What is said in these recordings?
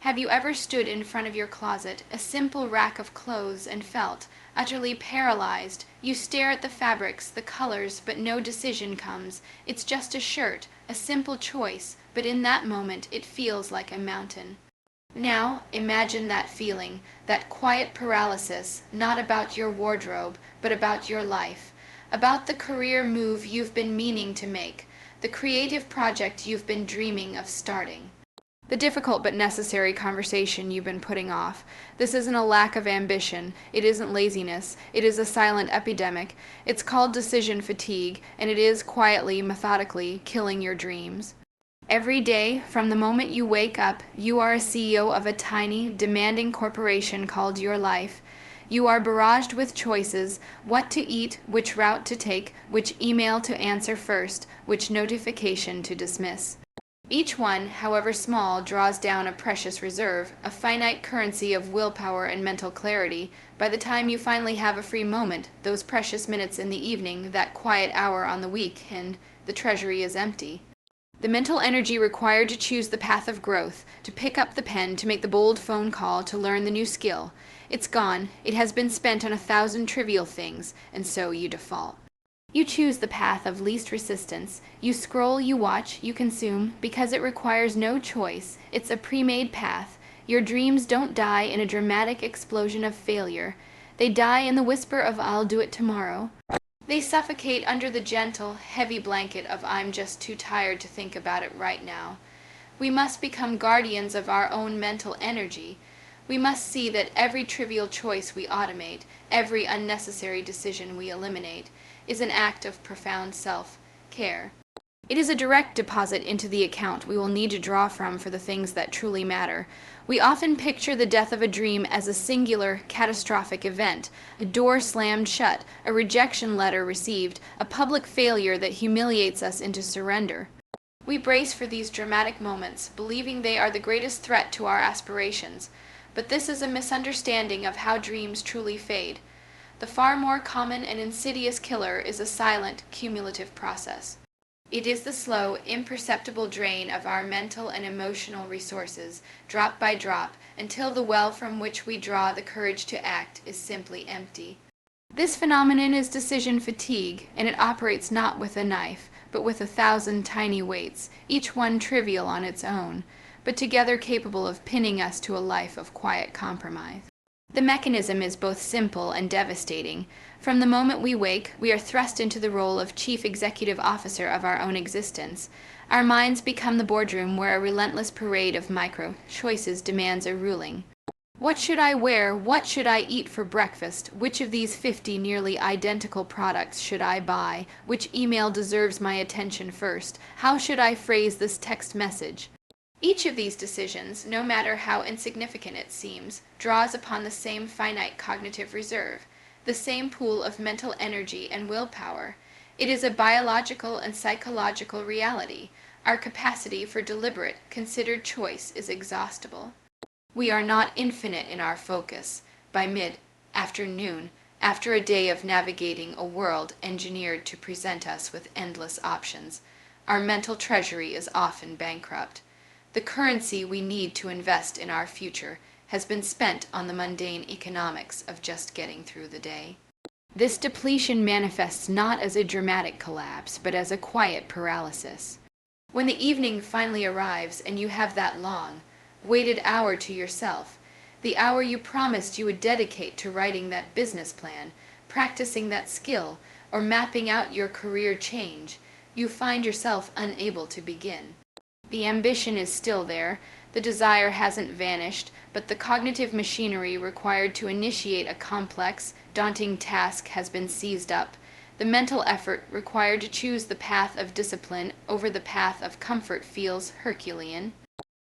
Have you ever stood in front of your closet, a simple rack of clothes, and felt utterly paralyzed? You stare at the fabrics, the colors, but no decision comes. It's just a shirt, a simple choice, but in that moment it feels like a mountain. Now, imagine that feeling, that quiet paralysis, not about your wardrobe, but about your life, about the career move you've been meaning to make, the creative project you've been dreaming of starting. The difficult but necessary conversation you've been putting off. This isn't a lack of ambition. It isn't laziness. It is a silent epidemic. It's called decision fatigue, and it is quietly, methodically, killing your dreams. Every day, from the moment you wake up, you are a CEO of a tiny, demanding corporation called your life. You are barraged with choices: what to eat, which route to take, which email to answer first, which notification to dismiss. Each one, however small, draws down a precious reserve, a finite currency of willpower and mental clarity. By the time you finally have a free moment, those precious minutes in the evening, that quiet hour on the weekend, the treasury is empty. The mental energy required to choose the path of growth, to pick up the pen, to make the bold phone call, to learn the new skill. It's gone. It has been spent on 1,000 trivial things, and so you default. You choose the path of least resistance. You scroll, you watch, you consume, because it requires no choice. It's a pre-made path. Your dreams don't die in a dramatic explosion of failure. They die in the whisper of "I'll do it tomorrow." They suffocate under the gentle, heavy blanket of "I'm just too tired to think about it right now." We must become guardians of our own mental energy. We must see that every trivial choice we automate, every unnecessary decision we eliminate, is an act of profound self-care. It is a direct deposit into the account we will need to draw from for the things that truly matter. We often picture the death of a dream as a singular, catastrophic event, a door slammed shut, a rejection letter received, a public failure that humiliates us into surrender. We brace for these dramatic moments, believing they are the greatest threat to our aspirations. But this is a misunderstanding of how dreams truly fade. The far more common and insidious killer is a silent, cumulative process. It is the slow, imperceptible drain of our mental and emotional resources, drop by drop, until the well from which we draw the courage to act is simply empty. This phenomenon is decision fatigue, and it operates not with a knife, but with 1,000 tiny weights, each one trivial on its own, but together capable of pinning us to a life of quiet compromise. The mechanism is both simple and devastating. From the moment we wake, we are thrust into the role of chief executive officer of our own existence. Our minds become the boardroom where a relentless parade of micro-choices demands a ruling. What should I wear? What should I eat for breakfast? Which of these 50 nearly identical products should I buy? Which email deserves my attention first? How should I phrase this text message? Each of these decisions, no matter how insignificant it seems, draws upon the same finite cognitive reserve, the same pool of mental energy and willpower. It is a biological and psychological reality. Our capacity for deliberate, considered choice is exhaustible. We are not infinite in our focus. By mid-afternoon, after a day of navigating a world engineered to present us with endless options, our mental treasury is often bankrupt. The currency we need to invest in our future has been spent on the mundane economics of just getting through the day. This depletion manifests not as a dramatic collapse, but as a quiet paralysis. When the evening finally arrives and you have that long, weighted hour to yourself, the hour you promised you would dedicate to writing that business plan, practicing that skill, or mapping out your career change, you find yourself unable to begin. The ambition is still there, the desire hasn't vanished, but the cognitive machinery required to initiate a complex, daunting task has been seized up. The mental effort required to choose the path of discipline over the path of comfort feels Herculean.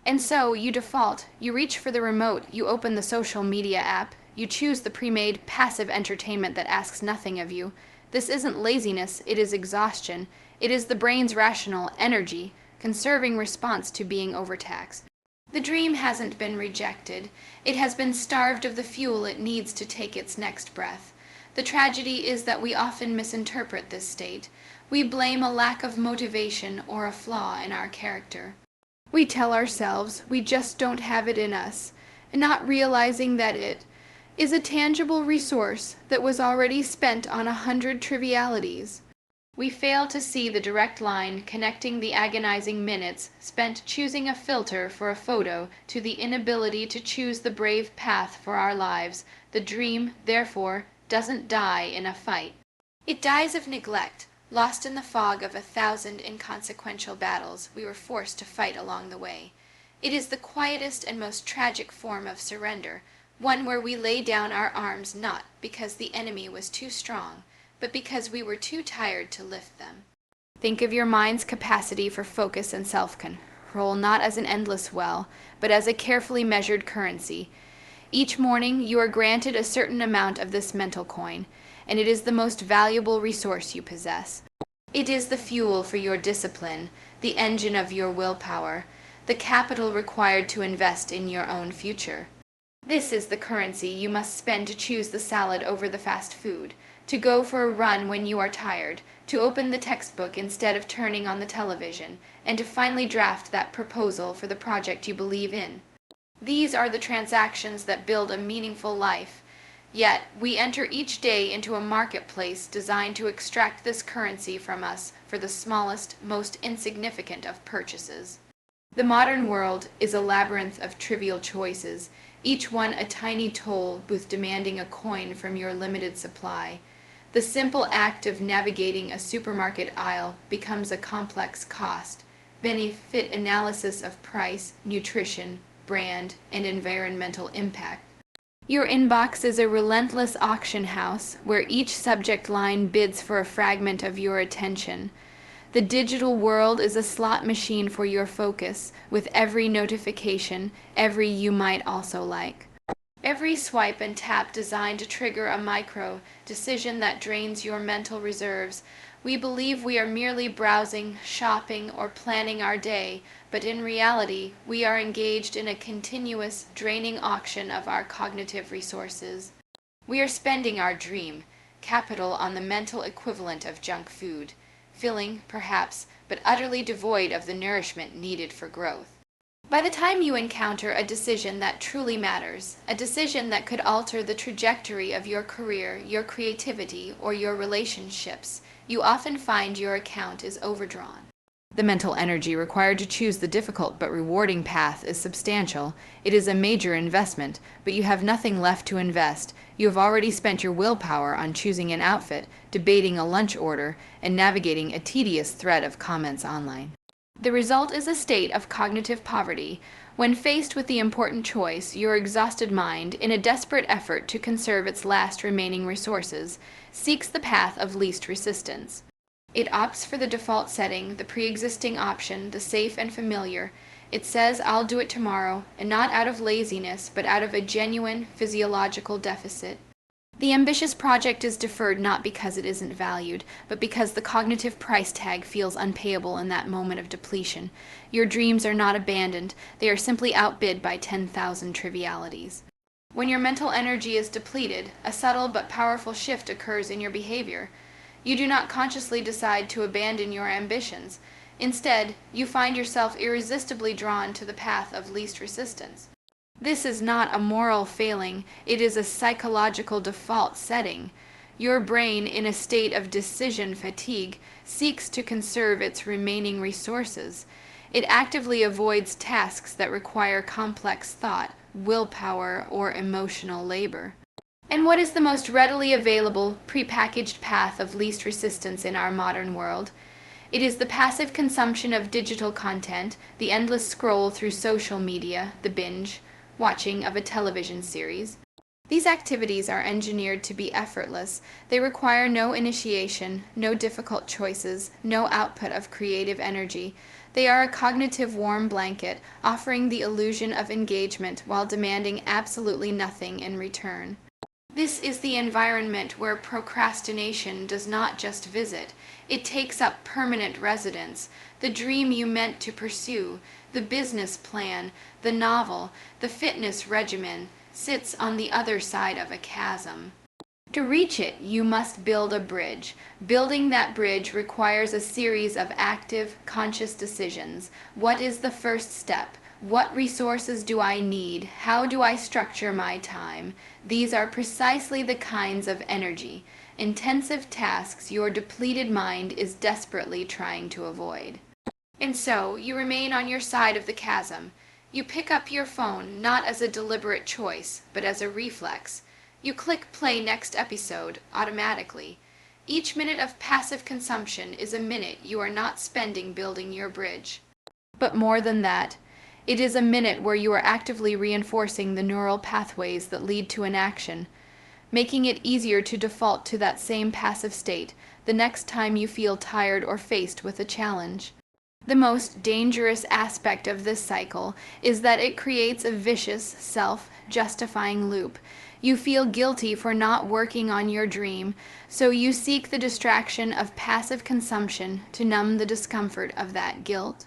And so, you default, you reach for the remote, you open the social media app, you choose the pre-made passive entertainment that asks nothing of you. This isn't laziness, it is exhaustion. It is the brain's rational energy, conserving response to being overtaxed. The dream hasn't been rejected. It has been starved of the fuel it needs to take its next breath. The tragedy is that we often misinterpret this state. We blame a lack of motivation or a flaw in our character. We tell ourselves we just don't have it in us, and not realizing that it is a tangible resource that was already spent on 100 trivialities. We fail to see the direct line connecting the agonizing minutes spent choosing a filter for a photo to the inability to choose the brave path for our lives. The dream, therefore, doesn't die in a fight. It dies of neglect, lost in the fog of 1,000 inconsequential battles we were forced to fight along the way. It is the quietest and most tragic form of surrender, one where we lay down our arms not because the enemy was too strong, but because we were too tired to lift them. Think of your mind's capacity for focus and self-control not as an endless well, but as a carefully measured currency. Each morning you are granted a certain amount of this mental coin, and it is the most valuable resource you possess. It is the fuel for your discipline, the engine of your willpower, the capital required to invest in your own future. This is the currency you must spend to choose the salad over the fast food, to go for a run when you are tired, to open the textbook instead of turning on the television, and to finally draft that proposal for the project you believe in. These are the transactions that build a meaningful life. Yet, we enter each day into a marketplace designed to extract this currency from us for the smallest, most insignificant of purchases. The modern world is a labyrinth of trivial choices, each one a tiny toll booth demanding a coin from your limited supply. The simple act of navigating a supermarket aisle becomes a complex cost, benefit analysis of price, nutrition, brand, and environmental impact. Your inbox is a relentless auction house where each subject line bids for a fragment of your attention. The digital world is a slot machine for your focus, with every notification, every "you might also like." Every swipe and tap designed to trigger a micro decision that drains your mental reserves. We believe we are merely browsing, shopping, or planning our day, but in reality, we are engaged in a continuous, draining auction of our cognitive resources. We are spending our dream, capital on the mental equivalent of junk food, filling, perhaps, but utterly devoid of the nourishment needed for growth. By the time you encounter a decision that truly matters, a decision that could alter the trajectory of your career, your creativity, or your relationships, you often find your account is overdrawn. The mental energy required to choose the difficult but rewarding path is substantial. It is a major investment, but you have nothing left to invest. You have already spent your willpower on choosing an outfit, debating a lunch order, and navigating a tedious thread of comments online. The result is a state of cognitive poverty. When faced with the important choice, your exhausted mind, in a desperate effort to conserve its last remaining resources, seeks the path of least resistance. It opts for the default setting, the pre-existing option, the safe and familiar. It says, "I'll do it tomorrow," and not out of laziness, but out of a genuine physiological deficit. The ambitious project is deferred not because it isn't valued, but because the cognitive price tag feels unpayable in that moment of depletion. Your dreams are not abandoned, they are simply outbid by 10,000 trivialities. When your mental energy is depleted, a subtle but powerful shift occurs in your behavior. You do not consciously decide to abandon your ambitions. Instead, you find yourself irresistibly drawn to the path of least resistance. This is not a moral failing, it is a psychological default setting. Your brain, in a state of decision fatigue, seeks to conserve its remaining resources. It actively avoids tasks that require complex thought, willpower, or emotional labor. And what is the most readily available, prepackaged path of least resistance in our modern world? It is the passive consumption of digital content, the endless scroll through social media, the binge watching of a television series. These activities are engineered to be effortless. They require no initiation, no difficult choices, no output of creative energy. They are a cognitive warm blanket, offering the illusion of engagement while demanding absolutely nothing in return. This is the environment where procrastination does not just visit, it takes up permanent residence. The dream you meant to pursue, the business plan, the novel, the fitness regimen, sits on the other side of a chasm. To reach it, you must build a bridge. Building that bridge requires a series of active, conscious decisions. What is the first step? What resources do I need? How do I structure my time? These are precisely the kinds of energy, intensive tasks your depleted mind is desperately trying to avoid. And so, you remain on your side of the chasm. You pick up your phone not as a deliberate choice, but as a reflex. You click play next episode automatically. Each minute of passive consumption is a minute you are not spending building your bridge. But more than that, it is a minute where you are actively reinforcing the neural pathways that lead to inaction, making it easier to default to that same passive state the next time you feel tired or faced with a challenge. The most dangerous aspect of this cycle is that it creates a vicious, self-justifying loop. You feel guilty for not working on your dream, so you seek the distraction of passive consumption to numb the discomfort of that guilt.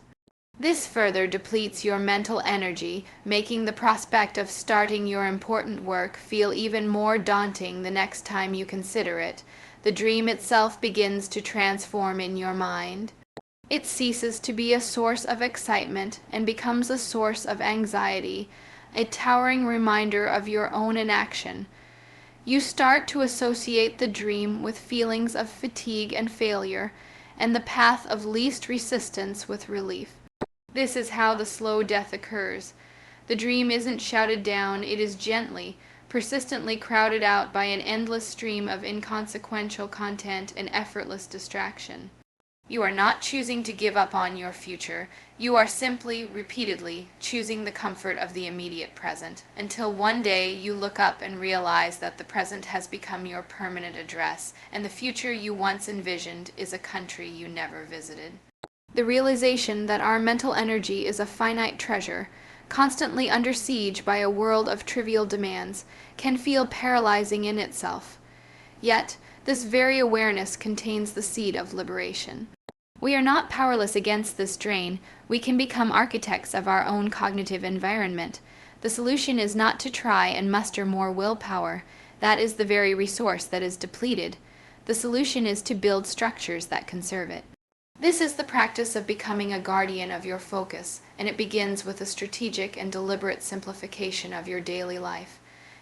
This further depletes your mental energy, making the prospect of starting your important work feel even more daunting the next time you consider it. The dream itself begins to transform in your mind. It ceases to be a source of excitement and becomes a source of anxiety, a towering reminder of your own inaction. You start to associate the dream with feelings of fatigue and failure, and the path of least resistance with relief. This is how the slow death occurs. The dream isn't shouted down, it is gently, persistently crowded out by an endless stream of inconsequential content and effortless distraction. You are not choosing to give up on your future. You are simply, repeatedly, choosing the comfort of the immediate present, until one day you look up and realize that the present has become your permanent address, and the future you once envisioned is a country you never visited. The realization that our mental energy is a finite treasure, constantly under siege by a world of trivial demands, can feel paralyzing in itself. Yet, this very awareness contains the seed of liberation. We are not powerless against this drain. We can become architects of our own cognitive environment. The solution is not to try and muster more willpower. That is the very resource that is depleted. The solution is to build structures that conserve it. This is the practice of becoming a guardian of your focus, and it begins with a strategic and deliberate simplification of your daily life.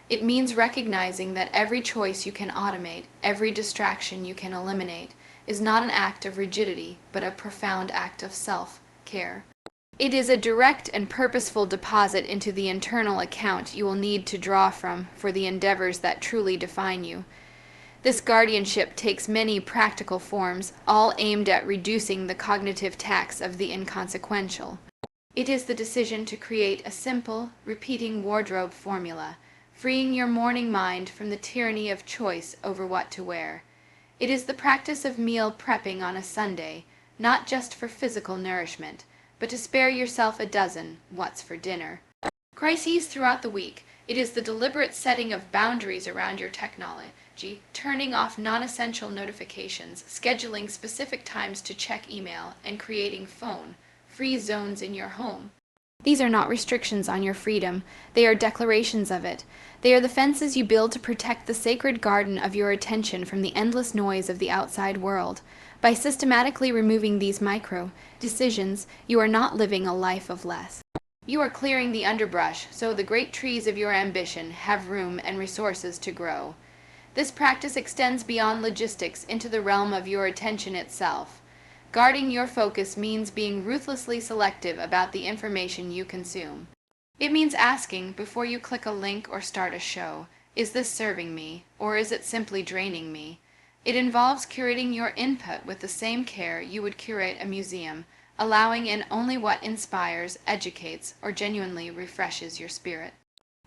It means recognizing that every choice you can automate, every distraction you can eliminate, is not an act of rigidity, but a profound act of self-care. It is a direct and purposeful deposit into the internal account you will need to draw from for the endeavors that truly define you. This guardianship takes many practical forms, all aimed at reducing the cognitive tax of the inconsequential. It is the decision to create a simple, repeating wardrobe formula, freeing your morning mind from the tyranny of choice over what to wear. It is the practice of meal prepping on a Sunday, not just for physical nourishment, but to spare yourself a dozen what's for dinner. Crises throughout the week. It is the deliberate setting of boundaries around your technology, turning off non-essential notifications, scheduling specific times to check email, and creating phone-free zones in your home. These are not restrictions on your freedom. They are declarations of it. They are the fences you build to protect the sacred garden of your attention from the endless noise of the outside world. By systematically removing these micro-decisions, you are not living a life of less. You are clearing the underbrush so the great trees of your ambition have room and resources to grow. This practice extends beyond logistics into the realm of your attention itself. Guarding your focus means being ruthlessly selective about the information you consume. It means asking, before you click a link or start a show, is this serving me, or is it simply draining me? It involves curating your input with the same care you would curate a museum, allowing in only what inspires, educates, or genuinely refreshes your spirit.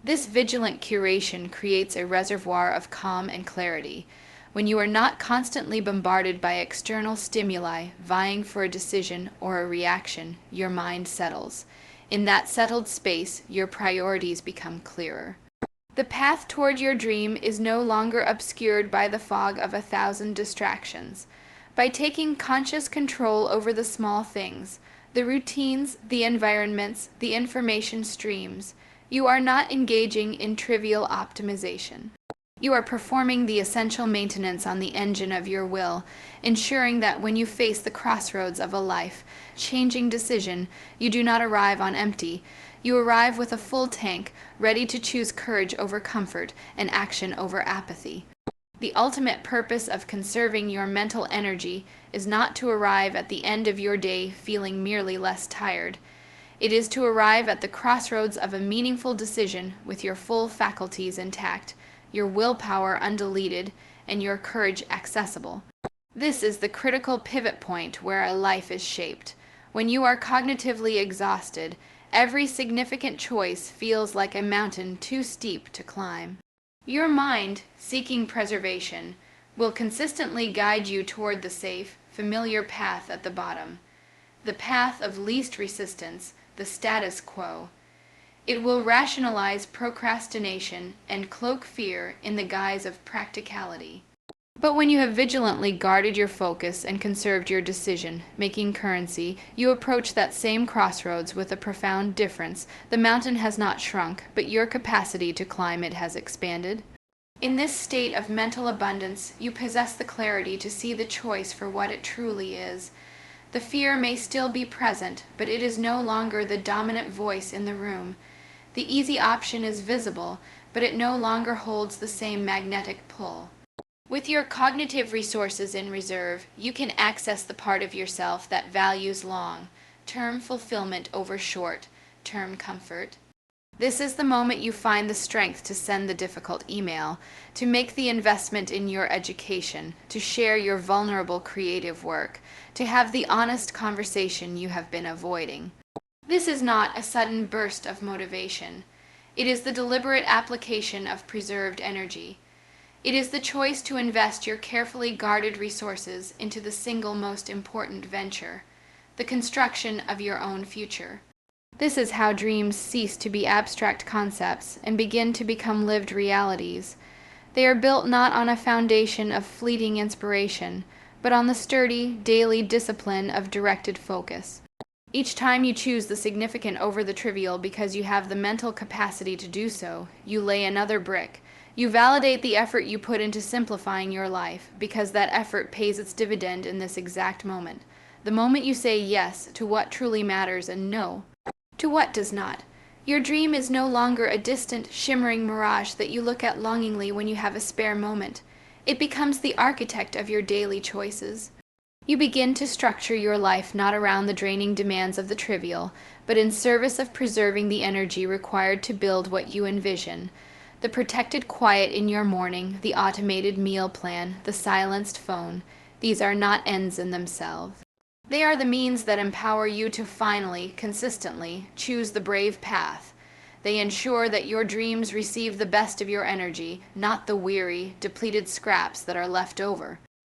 This vigilant curation creates a reservoir of calm and clarity. When you are not constantly bombarded by external stimuli vying for a decision or a reaction, your mind settles. In that settled space, your priorities become clearer. The path toward your dream is no longer obscured by the fog of 1,000 distractions. By taking conscious control over the small things, the routines, the environments, the information streams, you are not engaging in trivial optimization. You are performing the essential maintenance on the engine of your will, ensuring that when you face the crossroads of a life-changing decision, you do not arrive on empty. You arrive with a full tank, ready to choose courage over comfort and action over apathy. The ultimate purpose of conserving your mental energy is not to arrive at the end of your day feeling merely less tired. It is to arrive at the crossroads of a meaningful decision with your full faculties intact, your willpower undeleted, and your courage accessible. This is the critical pivot point where a life is shaped. When you are cognitively exhausted, every significant choice feels like a mountain too steep to climb. Your mind, seeking preservation, will consistently guide you toward the safe, familiar path at the bottom, the path of least resistance, the status quo. It will rationalize procrastination and cloak fear in the guise of practicality. But when you have vigilantly guarded your focus and conserved your decision-making currency, you approach that same crossroads with a profound difference. The mountain has not shrunk, but your capacity to climb it has expanded. In this state of mental abundance, you possess the clarity to see the choice for what it truly is. The fear may still be present, but it is no longer the dominant voice in the room. The easy option is visible, but it no longer holds the same magnetic pull. With your cognitive resources in reserve, you can access the part of yourself that values long-term fulfillment over short-term comfort. This is the moment you find the strength to send the difficult email, to make the investment in your education, to share your vulnerable creative work, to have the honest conversation you have been avoiding. This is not a sudden burst of motivation. It is the deliberate application of preserved energy. It is the choice to invest your carefully guarded resources into the single most important venture, the construction of your own future. This is how dreams cease to be abstract concepts and begin to become lived realities. They are built not on a foundation of fleeting inspiration, but on the sturdy, daily discipline of directed focus. Each time you choose the significant over the trivial because you have the mental capacity to do so, you lay another brick. You validate the effort you put into simplifying your life, because that effort pays its dividend in this exact moment. The moment you say yes to what truly matters and no to what does not. Your dream is no longer a distant, shimmering mirage that you look at longingly when you have a spare moment. It becomes the architect of your daily choices. You begin to structure your life not around the draining demands of the trivial, but in service of preserving the energy required to build what you envision. The protected quiet in your morning, the automated meal plan, the silenced phone, these are not ends in themselves. They are the means that empower you to finally, consistently, choose the brave path. They ensure that your dreams receive the best of your energy, not the weary, depleted scraps that are left over.